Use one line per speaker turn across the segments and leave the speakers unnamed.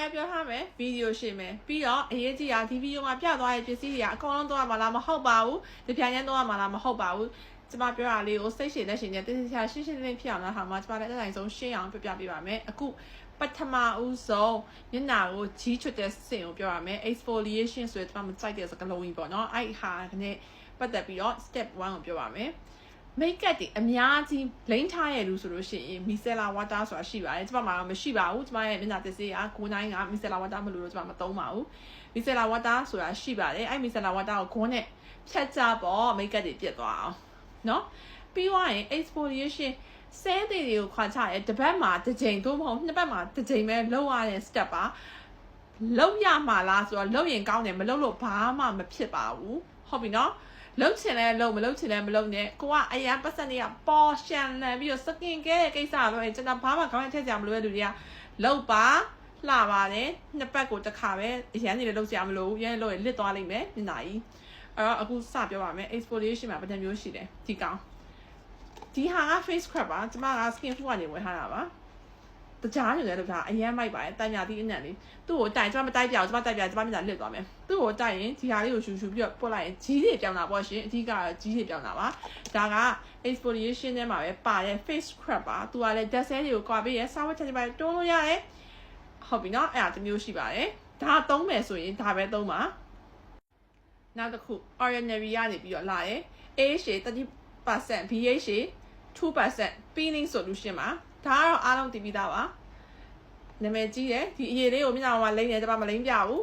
ရဲ့ပြောထားမယ်ဗီဒီယိုရှင်းမယ်ပြီးတော့အရေးကြီးတာဒီဗီဒီယိုမှာပြသွားတဲ့ပစ္စည်းတွေကအကောင်လုံးတော့မှလားမဟုတ်ပါဘူးဒီပြန်ရမ်းတော့မှလားမဟုတ်ပါဘူးကျမပြောတာလေးကိုစိတ်ရှည်လက်ရှည်နဲ့တင်းတင်းချာရှင်းရှင်းလင်းဖြစ်အောင်လားဟာမှာကျမလည်းအတိုင်းဆုံးရှင်းအောင်ပြပြပေးပါမယ်အခုပထမဦးဆုံးမျက်နှာကိုကြီးချွတ်တဲ့စင်ကိုပြောရမယ် exfoliation ဆိုတဲ့ကျမမကြိုက်တဲ့စကားလုံးကြီးပေါ့နော်အဲ့ဟာနဲ့ပတ်သက်ပြီးတော့ step 1ကိုပြောပါမယ်makeup တွေအများကြီးလိမ့်ထားရလို့ဆိုလို့ရှိရင် micellar water ဆိုတာရှိပါတယ်ကျမမှာမရှိပါဘူးကျမရဲ့မျက်နှာသစ်စေးက9က micellar water မလို့လို့ကျမမသုံးပါဘူး micellar water ဆိုတာရှိပါတယ်အဲ့ micellar water ကိုခွန်းနဲ့ဖြတ်ကြပေါ့ makeup တွေပြတ်သွားအောင်နော်ပြီးသွားရင် exfoliation ဆဲသေးတွေကိုခွာချရဲတစ်ပတ်မှာတစ်ချိန်သို့မဟုတ်နှစ်ပတ်မှာတစ်ချိန်ပဲလုပ်ရတဲ့ step ပါလုပ်ရမှာလားဆိုတော့လုပ်ရင်ကောင်းတယ်မလုပ်လို့ဘာမှမဖြစ်ပါဘူးဟုတ်ပြီနော်လှုပ်ချင်လဲလှုပ်မလှုပ်ချင်လဲမလှုပ်နဲ့ကိုကအရန်ပတ်စံတွေကပေါ်ရှန်လန်ပြီးတော့စကင်ကဲတဲ့ကိစ္စပဲကျွန်တော်ဘာမှခေါင်းထည့်ကြမလို့တဲ့လူတွေကလှုပ်ပါလှပါတယ်နှစ်ပတ်ကိုတစ်ခါပဲအရန်နေလည်းလှုပ်ကြမလို့ရန်လှုပ်ရင်လစ်သွားလိမ့်မယ်မျက်နှာကြီးအဲ့တော့အခုစပြောပါမယ် exfoliation မှာဘယ်နှမျိုးရှိလဲဒီကောင်ဒီဟာက face scrub ပါကျမက skin food ကနေဝယ်ထားတာပါတကြားနေတယ်လို့ပြောအရန်မိုက်ပါတယ်တိုင်ညာသီးအနံ့လေးသူ့ကိုတိုင်ကျမမတိုက်ပြအောင်ကျမတိုက်ပြကျမမျက်နှာလစ်သွားမယ်သူ့ကိုတိုက်ရင်ဒီဟာလေးကိုရှူရှူပြီးတော့ပုတ်လိုက်ရင်ကြီးတွေပြောင်းတာပေါ့ရှင်အဓိကတော့ကြီးတွေပြောင်းတာပါဒါက exfoliation ထဲမှာပဲပါတဲ့ face scrub ပါသူကလည်း dead cell တွေကိုကွာပေးရဲစားဝတ်ချက်တွေပါတွန်းလို့ရတယ်ဟုတ်ပြီနော်အဲ့ဒါတစ်မျိုးရှိပါတယ်ဒါသုံးမယ်ဆိုရင်ဒါပဲသုံးပါနောက်တစ်ခု ordinary ကနေပြီးတော့လာတယ် AHA 30% BHA 2% peeling solution ပါဒါကတော့အားလုံးတည်ပြီးသားပါနာမည်ကြီးတယ်ဒီအရေးလေးကိုမျက်နှာပေါ်မှာလိမ့်နေတယ်ကျမမလိမ့်ပြဘူး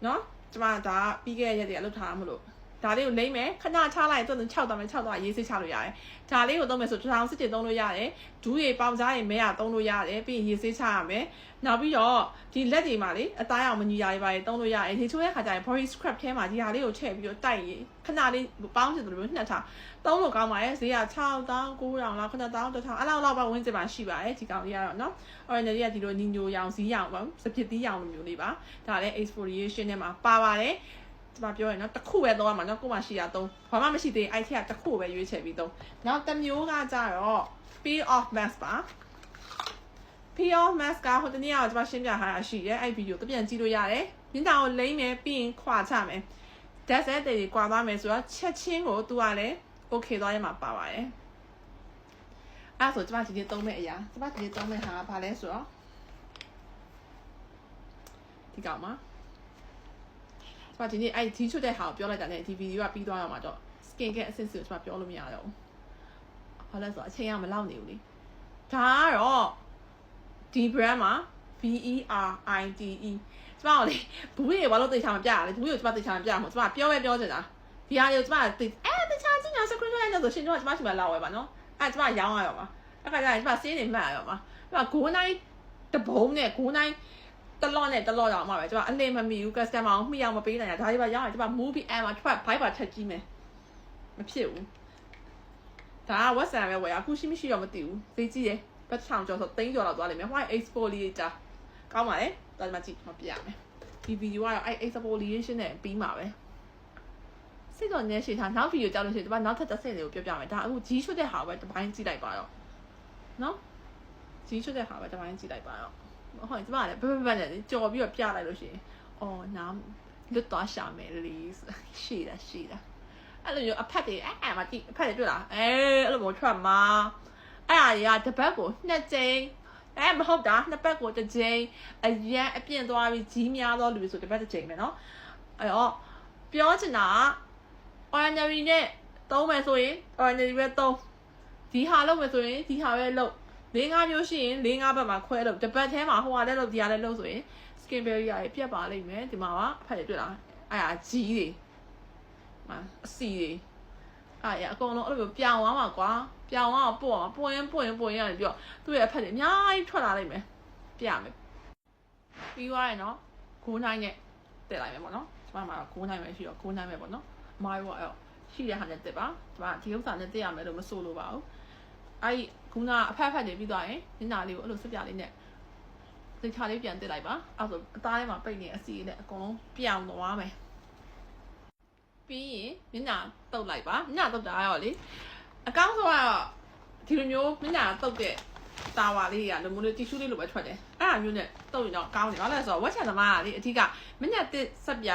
เนาะကျမဒါပြီးခဲ့တဲ့ရက်တည်းကလုပ်ထားမှာမလို့ဒါလေးကိုလိမ့်မယ်ခဏချလိုက်တော့6တောင်6တော့ရေးစိတ်ချလို့ရတယ်ဒါလေးကိုသုံးမယ်ဆို1000စစ်တင်သုံးလို့ရတယ်ဒူးရေပေါင်ကြားရေမဲရသုံးလို့ရတယ်ပြီးရင်ရေးစိတ်ချရမယ်နောက်ပြီးတော့ဒီလက်တွေမှာလေအသားရောင်မညီရာတွေပါလေသုံးလို့ရတယ်ဒီချိုးတဲ့ခါကျရင် body scrub ထဲမှာဒီဟာလေးကိုထည့်ပြီးတော့တိုက်ရေခဏလေးပေါင်းချင်တယ်လို့နှက်ထားသုံးလို့ကောင်းပါတယ်ဈေးက6000 9000လား9000 1000အဲ့လောက်ပဲဝင်းကျင်မှာရှိပါတယ်ဒီကောင်လေးကတော့နော် ordinary ကဒီလိုညီညိုရောင်ဈေးရောင်ပေါ့စပစ်သီးရောင်လိုမျိုးလေးပါဒါလည်း exfoliation ထဲမှာပါပါတယ်ကျမပြောရင်နော်တစ်ခုပဲသုံးရမှာနော်ကိုယ်မှရှိတာသုံးဘာမှမရှိသေးရင်အဲ့ထက်ကတစ်ခုပဲရွေးချယ်ပြီးသုံးနောက်တစ်မျိုးကကြတော့ peel off mask ပါ peel off mask ကဟိုတနေ့ကကျမရှင်းပြထားတာရှိရဲအဲ့ဗီဒီယိုတပြန်ကြည့်လို့ရတယ်မျက်နှာကိုလိမ့်မယ်ပြီးရင်ခွာချမယ် dead cell တွေကွာသွားမယ်ဆိုတော့ချက်ချင်းကိုသူကလည်း okay သွားရမှာပါပါတယ်အဲ့ဆိုကျမဒီနေ့သုံးမဲ့အရာကျမဒီနေ့သုံးမဲ့ဟာဘာလဲဆိုတော့ဒီကောင်မှာကျမဒီနေ့အဲ့ဒီချွတ်တဲ့ဟာကိုပြောလိုက်တာနဲ့ဒီဗီဒီယိုကပြီးသွားတော့မှာတော့ skin care အဆင့်စီကိုကျမပြောလို့မရတော့ဘူးဘာလဲဆိုတော့အချိန်ကမလောက်နေဘူးလေဒါကတော့ဒီ brand မှာ VERIDE ကျမတို့လေဘူးတွေဘာလို့တိတ်ချာမပြရလဲဘူးတွေကိုကျမတိတ်ချာမပြမှာကျမပြောပဲပြောချင်တာဒီဟာတွေကိုကျမတိတ်တိတ်ချာကြည့်ညာ screen ရိုက်နေဆိုရှင်တို့ကကျမရှိမှလောက်ဝဲပါနော်အဲ့ကျမရောင်းရတော့မှာအဲ့ခါကျရင်ကျမစေးနေမှတ်ရတော့မှာကျမဂိုးနိုင်တဘုံနဲ့ဂိုးနိုင်တလော့နဲ့တလော့တော့မှာပဲကျမအလင်းမမီဘူး customer ကိုမှီအောင်မပေးနိုင်တာဒါတွေပါရောင်းရင်ကျမ movie app မှာထွက် bike ပါချက်ကြည့်မယ်မဖြစ်ဘူးဒါက WhatsApp ပဲဝယ်အခုရှိမရှိတော့မသိဘူးသိကြည့်ရပတ်ချောင်ကျော်ဆို3ကျော်လောက်သွားလိမ့်မယ် white exfoliator ကောင်းပါလေတော်ဒီမှာကြည့်မပြရမယ်ဒီဗီဒီယိုကတော့အဲ့ exfoliation နဲ့ပြီးမှာပဲစိတ်တော်နေရှိထားနောက်ဗီဒီယိုကြောက်လို့ရှိရင်ဒီမှာနောက်ထပ်တစ်ဆင့်တွေကိုပြောပြမယ်ဒါအခုကြီးချွတ်တဲ့ဟာပဲတစ်ပိုင်းကြည့်လိုက်ပါတော့နော်ကြီးချွတ်တဲ့ဟာပဲတစ်ပိုင်းကြည့်လိုက်ပါတော့ဟုတ်ရင်ဒီမှာလည်းဘဘနဲ့ကြော်ပြီးတော့ပြလိုက်လို့ရှိရင်အော်နားလွတ်သွားရှာမယ်လေးရှိတာအဲ့လိုမျိုးအဖက်တွေအဲ့မှာကြည့်အဖက်တွေတွေ့လားအဲ့လိုမျိုးထွက်မှာအဲ့အရာတွေကတစ်ပတ်ကို2ကြိမ်မဟုတ်တာနှစ်ပတ်ကိုတစ်ကြိမ်အရန်အပြင့်သွားပြီးကြီးများသောလူတွေဆိုတစ်ပတ်တစ်ကြိမ်ပဲเนาะအဲ့တော့ပြောချင်တာက ordinary နဲ့သုံးမယ်ဆိုရင် ordinary ပဲသုံးဒီဟာလုပ်မယ်ဆိုရင်ဒီဟာပဲလုပ်4-5မျိုးရှိရင်4-5ဘက်မှာခွဲလုပ်တစ်ပတ်ထဲမှာဟိုဟာလည်းလုပ်ဒီဟာလည်းလုပ်ဆိုရင် skin barrier တွေပြတ်ပါလိမ့်မယ်ဒီမှာကအဖက်တွေတွေ့လားအဲ့ဒါကြီးတွေအစီတွေအဲ့ရအကုန်လုံးအဲ့လိုပြောင်းသွားမှာကွာပြောင်းသွားတော့ပွင့်ရတယ်ပြီးတော့သူ့ရဲ့အဖက်တွေအများကြီးထွက်လာလိမ့်မယ်ပြရမယ်ပြီးသွားရင်တော့ဂိုးနိုင်နဲ့တက်လိုက်မယ်ပေါ့နော်ကျမမှာဂိုးနိုင်ပဲရှိတော့ဂိုးနိုင်ပဲပေါ့နော်အမားရောအဲ့ရှိတဲ့ဟာနဲ့တက်ပါကျမဒီဥစ္စာနဲ့တက်ရမယ်လို့မဆိုလိုပါဘူးအဲ့ခုနအဖက်တွေပြီးသွားရင်ညနာလေးကိုအဲ့လိုစပြလေးနဲ့စိတ်ချလေးပြန်တက်လိုက်ပါအဲ့ဆိုအသားထဲမှာပိတ်နေအစီနဲ့အကုန်လုံးပြောင်းသွားမယ်ပြီးရင်မျက်နှာတုပ်လိုက်ပါမျက်နှာတုပ်တာရောလေအကောင်းဆုံးကတော့ဒီလိုမျိုးမျက်နှာတုပ်တဲ့ တာဝါလေးတွေကလိုမျိုးလေးတီရှူးလေးလိုပဲထွက်တယ်အဲ့ဒါမျိုးနဲ့တုပ်ရင်တော့ကောင်းတယ်ဘာလဲဆိုတော့ဝက်ချန်သမားကလေအထီးကမညက်တစ်ဆက်ပြ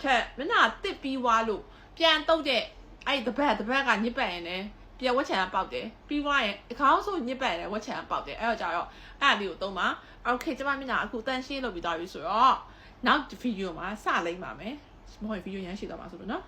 ထက်မညတစ်ပြီးွားလို့ပြန်တုပ်တဲ့အဲ့တပတ်ကညစ်ပတ်ရင်လည်းပြန်ဝက်ချန်ကပေါက်တယ်ပြီးွားရင်အခေါင်းဆိုညစ်ပတ်ရင်လည်းဝက်ချန်ကပေါက်တယ်အဲ့တော့ကြတော့အဲ့ဒါလေးကိုသုံးပါโอเคကျမမျက်နှာအခုတန်ရှင်းလုပ်ပြီးသွားပြီဆိုတော့နောက်ဗီဒီယိုမှာစလိမ့်ပါမယ်မဟုတ်ဗီဒီယိုရမ်းရှိသွားမှာဆိုလို့နော်